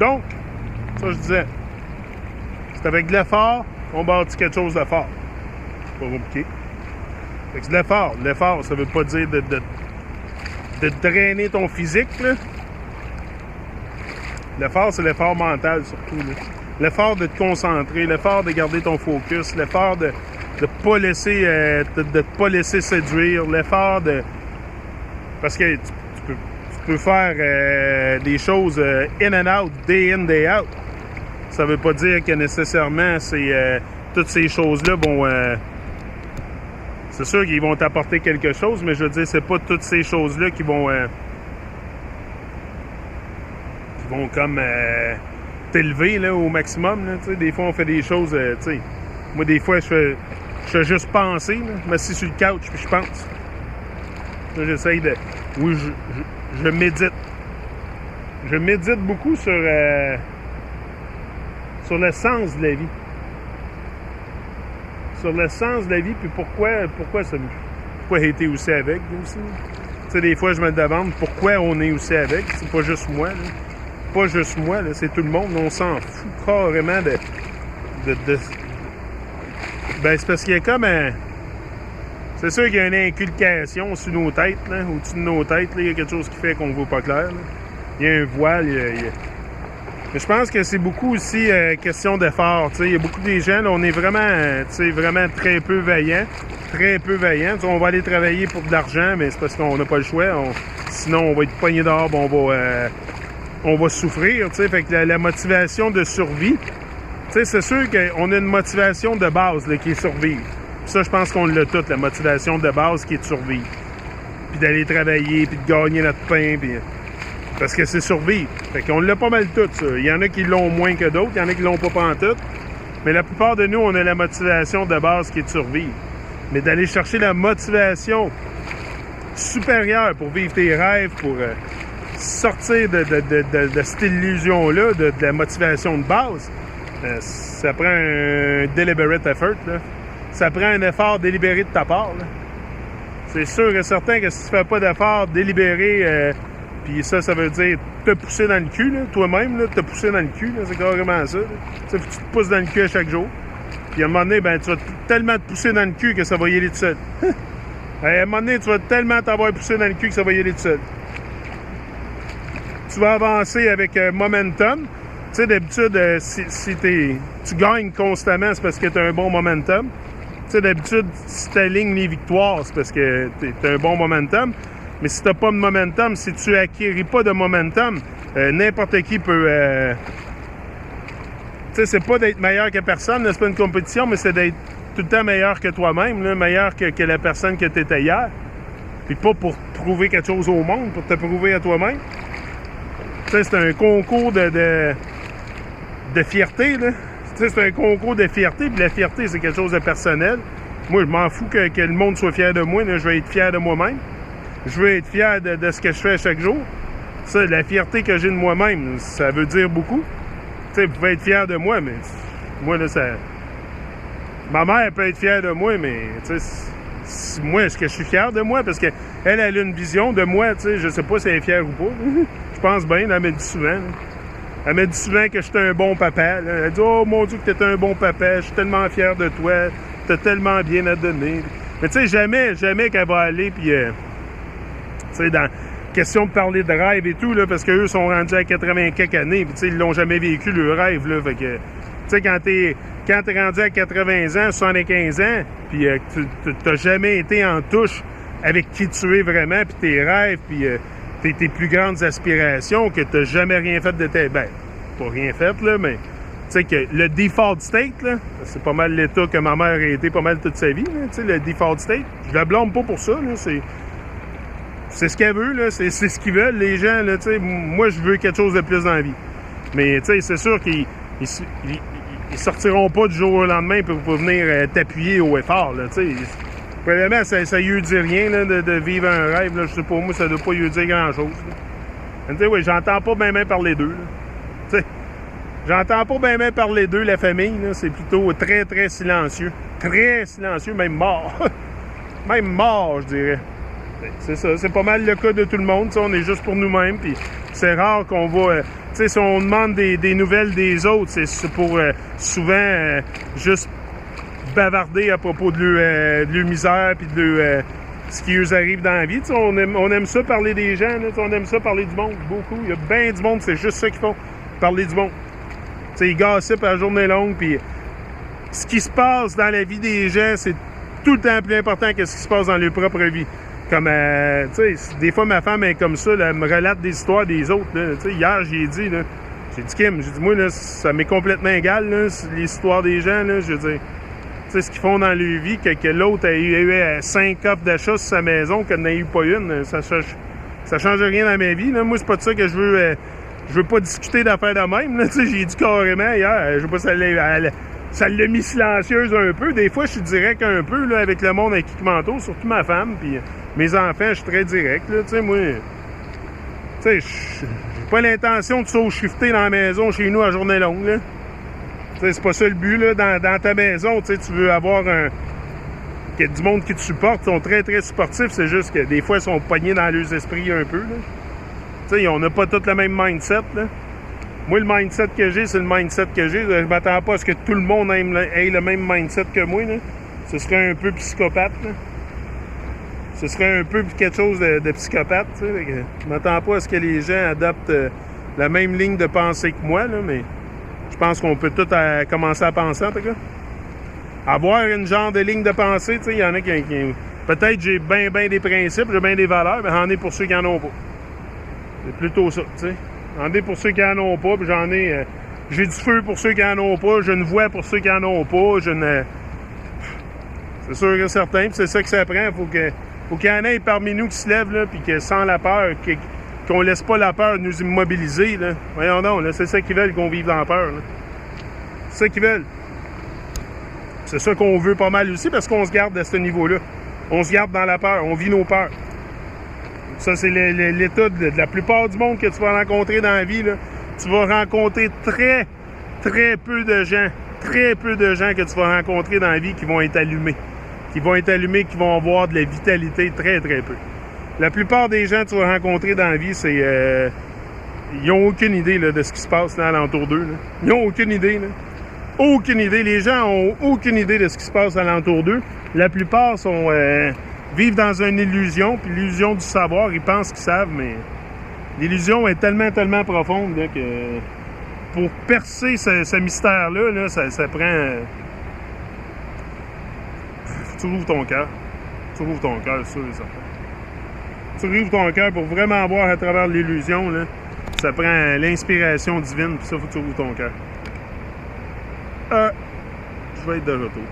Donc, ça je disais, c'est avec de l'effort qu'on bâtit quelque chose de fort. C'est pas compliqué. Fait que c'est de l'effort. L'effort, ça veut pas dire de drainer ton physique, là. L'effort, c'est l'effort mental, surtout, là. L'effort de te concentrer, l'effort de garder ton focus, l'effort de pas laisser de pas laisser séduire, l'effort de... Parce que tu peux faire des choses in and out, day in, day out. Ça veut pas dire que nécessairement toutes ces choses-là vont... c'est sûr qu'ils vont t'apporter quelque chose, mais je veux dire, c'est pas toutes ces choses-là qui vont comme t'élever là, au maximum. Là, des fois, on fait des choses... moi, des fois, je fais juste penser. Là. Je m'assieds sur le couch puis je pense. Là, j'essaye de... Oui, je médite. Je médite beaucoup sur le sens de la vie. Sur le sens de la vie, puis pourquoi être aussi avec, aussi. Tu sais, des fois, je me demande pourquoi on est aussi avec. C'est pas juste moi, là. Pas juste moi, là, c'est tout le monde. On s'en fout carrément de... Ben, c'est parce qu'il y a comme un... C'est sûr qu'il y a une inculcation sur nos têtes, là. Au-dessus de nos têtes, là, il y a quelque chose qui fait qu'on ne voit pas clair, là. Il y a un voile, Mais je pense que c'est beaucoup aussi question d'effort. Il y a beaucoup de gens, là, on est vraiment, vraiment très peu vaillants. Très peu vaillants. On va aller travailler pour de l'argent, mais c'est parce qu'on n'a pas le choix. Sinon, on va être pogné dehors, on va souffrir. Fait que la motivation de survie, c'est sûr qu'on a une motivation de base là, qui est survivre. Ça, je pense qu'on l'a toute, la motivation de base qui est de survivre. Puis d'aller travailler, puis de gagner notre pain, puis... Parce que c'est survivre. Fait qu'on l'a pas mal tout, ça. Il y en a qui l'ont moins que d'autres, il y en a qui l'ont pas pantoute. Mais la plupart de nous, on a la motivation de base qui est de survivre. Mais d'aller chercher la motivation supérieure pour vivre tes rêves, pour sortir de cette illusion-là, de la motivation de base, ça prend un deliberate effort, là. Ça prend un effort délibéré de ta part, là. C'est sûr et certain que si tu fais pas d'effort délibéré... Puis ça veut dire te pousser dans le cul, là, toi-même, là, te pousser dans le cul, là, c'est carrément ça. Tu te pousses dans le cul à chaque jour. Puis à un moment donné, ben, tu vas tellement te pousser dans le cul que ça va y aller tout seul. À un moment donné, tu vas tellement t'avoir poussé dans le cul que ça va y aller tout seul. Tu vas avancer avec momentum. Tu sais, d'habitude, si tu gagnes constamment, c'est parce que tu as un bon momentum. Tu sais, d'habitude, si tu alignes les victoires, c'est parce que tu as un bon momentum. Mais si tu n'as pas de momentum, si tu n'acquéris pas de momentum, n'importe qui peut... Tu sais, c'est pas d'être meilleur que personne, c'est pas une compétition, mais c'est d'être tout le temps meilleur que toi-même, là, meilleur que la personne que tu étais hier. Puis pas pour prouver quelque chose au monde, pour te prouver à toi-même. Tu sais, c'est un concours de fierté, là. Tu sais, c'est un concours de fierté, puis la fierté, c'est quelque chose de personnel. Moi, je m'en fous que le monde soit fier de moi, là, je vais être fier de moi-même. Je veux être fier de ce que je fais chaque jour. Ça, la fierté que j'ai de moi-même, ça veut dire beaucoup. Tu sais, vous pouvez être fier de moi, mais moi, là, ça... Ma mère peut être fière de moi, mais, tu sais, moi, est-ce que je suis fier de moi? Parce qu'elle a une vision de moi, tu sais, je sais pas si elle est fière ou pas. Je pense bien, elle me dit souvent. Là. Elle me dit souvent que j'étais un bon papa. Là. Elle dit, oh mon Dieu, que t'es un bon papa, je suis tellement fier de toi, t'as tellement bien à donner. Mais tu sais, jamais qu'elle va aller, puis... Tu sais, dans question de parler de rêve et tout, là, parce qu'eux sont rendus à 80 quelques années, puis tu sais, ils l'ont jamais vécu, le rêve, là, fait que... Tu sais, quand t'es rendu à 80 ans, 75 ans, puis tu t'as jamais été en touche avec qui tu es vraiment, puis tes rêves, puis tes plus grandes aspirations, que t'as jamais rien fait de tes... Ben, pas rien fait, là, mais... Tu sais que le default state, là, c'est pas mal l'état que ma mère a été pas mal toute sa vie, tu sais, le default state. Je la blâme pas pour ça, là, c'est ce qu'elle veut, là. C'est ce qu'ils veulent, les gens, là, tu sais. Moi, je veux quelque chose de plus dans la vie. Mais, tu sais, c'est sûr qu'ils sortiront pas du jour au lendemain pour venir t'appuyer au effort, là, tu sais. Premièrement, ça lui dit rien, là, de vivre un rêve, là. Je sais pas, moi, ça doit pas lui dire grand-chose, tu sais, oui, j'entends pas bien parler d'eux, là. Tu sais, j'entends pas bien parler d'eux, la famille, là. C'est plutôt très, très silencieux. Très silencieux, même mort. Même mort, je dirais. C'est ça, c'est pas mal le cas de tout le monde. T'sais, on est juste pour nous-mêmes. Puis c'est rare qu'on va sais, si on demande des nouvelles des autres, c'est pour souvent juste bavarder à propos de leur misère puis de ce qui eux arrive dans la vie. On aime ça parler des gens, là, on aime ça parler du monde, beaucoup. Il y a bien du monde, c'est juste ça qu'ils font, parler du monde. T'sais, ils gossipent à la journée longue, puis ce qui se passe dans la vie des gens, c'est tout le temps plus important que ce qui se passe dans leur propre vie. Comme, tu sais, des fois, ma femme est comme ça, là, elle me relate des histoires des autres. Là. Hier, j'ai dit, Kim, j'ai dit, moi, là, ça m'est complètement égal, là, les histoires des gens, là, je veux dire. Tu sais, ce qu'ils font dans leur vie, que l'autre a eu 5 offres d'achat sur sa maison, qu'elle n'ait eu pas une, ça change rien dans ma vie. Là. Moi, c'est pas de ça que je veux pas discuter d'affaires de même. Là. J'ai dit carrément hier, je sais pas si ça l'a mis silencieuse un peu. Des fois, je suis direct un peu là, avec le monde avec qui je m'entoure, surtout ma femme, puis mes enfants, je suis très direct. Là. Tu sais, moi, j'ai pas l'intention de shifter dans la maison chez nous à journée longue. Là. C'est pas ça le but, là. Dans ta maison, tu veux avoir qu'il y ait du monde qui te supporte. Ils sont très, très supportifs. C'est juste que des fois, ils sont pognés dans leurs esprits un peu. Tu sais, on n'a pas tous le même mindset. Là. Moi, le mindset que j'ai, c'est le mindset que j'ai. Je m'attends pas à ce que tout le monde ait le même mindset que moi. Là. Ce serait un peu psychopathe. Là. Ce serait un peu quelque chose de psychopathe. Tu sais. Je m'attends pas à ce que les gens adoptent la même ligne de pensée que moi, là, mais je pense qu'on peut tous commencer à penser, en tout cas. Avoir une genre de ligne de pensée, tu sais, il y en a qui peut-être j'ai bien des principes, j'ai bien des valeurs, mais j'en ai pour ceux qui n'en ont pas. C'est plutôt ça, tu sais. J'en ai pour ceux qui n'en ont pas, puis j'ai du feu pour ceux qui n'en ont pas, j'ai une voix pour ceux qui n'en ont pas, c'est sûr que certain, puis c'est ça que ça prend. Faut qu'il y en ait parmi nous qui se lèvent, là, puis que sans la peur, qu'on laisse pas la peur nous immobiliser, là. Voyons donc, là, c'est ça qu'ils veulent, qu'on vive dans la peur, là. C'est ça qu'ils veulent. C'est ça qu'on veut pas mal aussi, parce qu'on se garde à ce niveau-là. On se garde dans la peur, on vit nos peurs. Ça, c'est l'état de la plupart du monde que tu vas rencontrer dans la vie, là. Tu vas rencontrer très, très peu de gens que tu vas rencontrer dans la vie qui vont être allumés. Qui vont avoir de la vitalité, très, très peu. La plupart des gens que tu vas rencontrer dans la vie, c'est... ils n'ont aucune idée là, de ce qui se passe là, alentour d'eux. Là. Ils n'ont aucune idée. Là. Aucune idée. Les gens ont aucune idée de ce qui se passe alentour d'eux. La plupart vivent dans une illusion, puis l'illusion du savoir, ils pensent qu'ils savent, mais l'illusion est tellement, tellement profonde là, que pour percer ce mystère-là, là, ça prend... Tu rouvres ton cœur. Tu rouvres ton cœur, c'est sûr et certain. Tu rouvres ton cœur pour vraiment voir à travers l'illusion, là. Ça prend l'inspiration divine, puis ça, faut que tu rouvres ton cœur. Je vais être de retour.